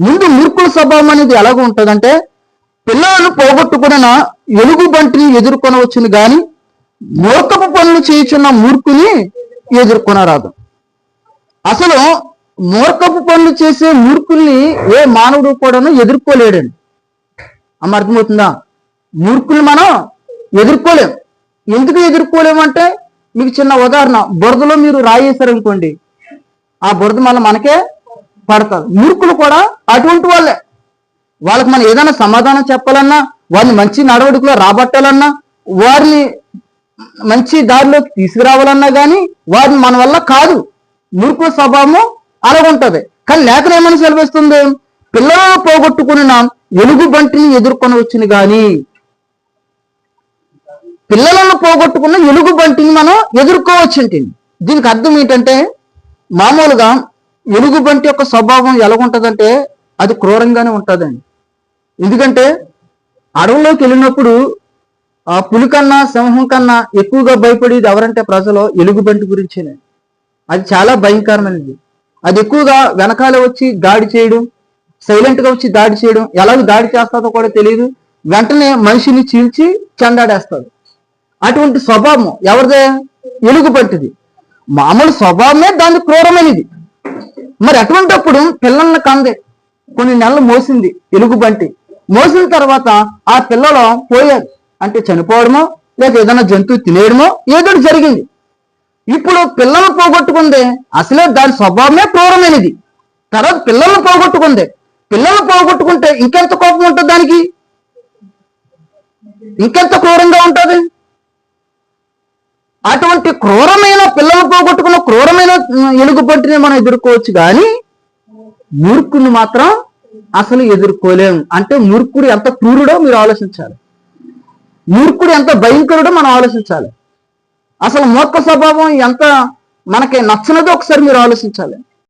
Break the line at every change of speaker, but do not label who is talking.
ముందు మూర్ఖుల స్వభావం అనేది ఎలాగ ఉంటుందంటే, పిల్లలను పోగొట్టుకున్న ఎలుగు బంటిని ఎదుర్కొనవచ్చును గాని మూర్ఖపు పనులు చేయుచున్న మూర్ఖుని ఎదుర్కొనరాదు. అసలు మూర్ఖపు పనులు చేసే మూర్ఖుల్ని ఏ మానవుడు కూడాను ఎదుర్కోలేడండి. అమ్మ అర్థమవుతుందా? మూర్ఖుల్ని మనం ఎదుర్కోలేం. ఎందుకు ఎదుర్కోలేమంటే, మీకు చిన్న ఉదాహరణ, బురదలో మీరు రాయేశారనుకోండి, ఆ బురద మళ్ళీ మనకే పడతారు. మూర్ఖులు కూడా అటువంటి వాళ్ళే. వాళ్ళకి మనం ఏదైనా సమాధానం చెప్పాలన్నా, వారిని మంచి నడవడికలో రాబట్టాలన్నా, వారిని మంచి దారిలోకి తీసుకురావాలన్నా కానీ వారిని మన వల్ల కాదు. మూర్ఖుల స్వభావం అలాగుంటది. కానీ లేఖనం ఏమని సెలవిస్తుంది? పిల్లలను పోగొట్టుకున్న ఎలుగు బంటిని ఎదుర్కొనవచ్చును గాని, పిల్లలను పోగొట్టుకున్న ఎలుగు బంటిని మనం ఎదుర్కోవచ్చండి. దీనికి అర్థం ఏంటంటే, మామూలుగా ఎలుగు బంటి యొక్క స్వభావం ఎలాగుంటుందంటే అది క్రూరంగానే ఉంటుందండి. ఎందుకంటే అడవులోకి వెళ్ళినప్పుడు ఆ పులి కన్నా సింహం కన్నా ఎక్కువగా భయపడేది ఎవరంటే ప్రజలు ఎలుగుబంటి గురించేనే. అది చాలా భయంకరమైనది. అది ఎక్కువగా వెనకాల వచ్చి దాడి చేయడం, సైలెంట్గా వచ్చి దాడి చేయడం, ఎలాగో దాడి చేస్తుందో కూడా తెలియదు, వెంటనే మనిషిని చీల్చి చెండాడేస్తుంది. అటువంటి స్వభావం ఎవరిదే? ఎలుగుబంటిది. మామూలు స్వభావమే దాని క్రూరమైనది. మరి అటువంటిప్పుడు పిల్లల్ని కందే కొన్ని నెలలు మోసింది ఎలుగుబంటి. మోసిన తర్వాత ఆ పిల్లలు పోయారు, అంటే చనిపోవడమో లేక ఏదైనా జంతువు తినేయడమో ఏదో జరిగింది. ఇప్పుడు పిల్లలను పోగొట్టుకుందే, అసలే దాని స్వభావమే క్రూరమైనది. తర్వాత పిల్లలను పోగొట్టుకుందే, పిల్లలను పోగొట్టుకుంటే ఇంకెంత కోపం ఉంటుంది దానికి, ఇంకెంత క్రూరంగా ఉంటుంది. అటువంటి క్రూరమైన పిల్లలు పోగొట్టుకున్న క్రూరమైన ఎలుగుబంటిని మనం ఎదుర్కోవచ్చు, కానీ మూర్ఖుని మాత్రం అసలు ఎదుర్కోలేము. అంటే మూర్ఖుడు ఎంత క్రూరుడో మీరు ఆలోచించాలి. మూర్ఖుడు ఎంత భయంకరుడో మనం ఆలోచించాలి. అసలు మూర్ఖ స్వభావం ఎంత మనకి నచ్చనిదో ఒకసారి మీరు ఆలోచించాలి.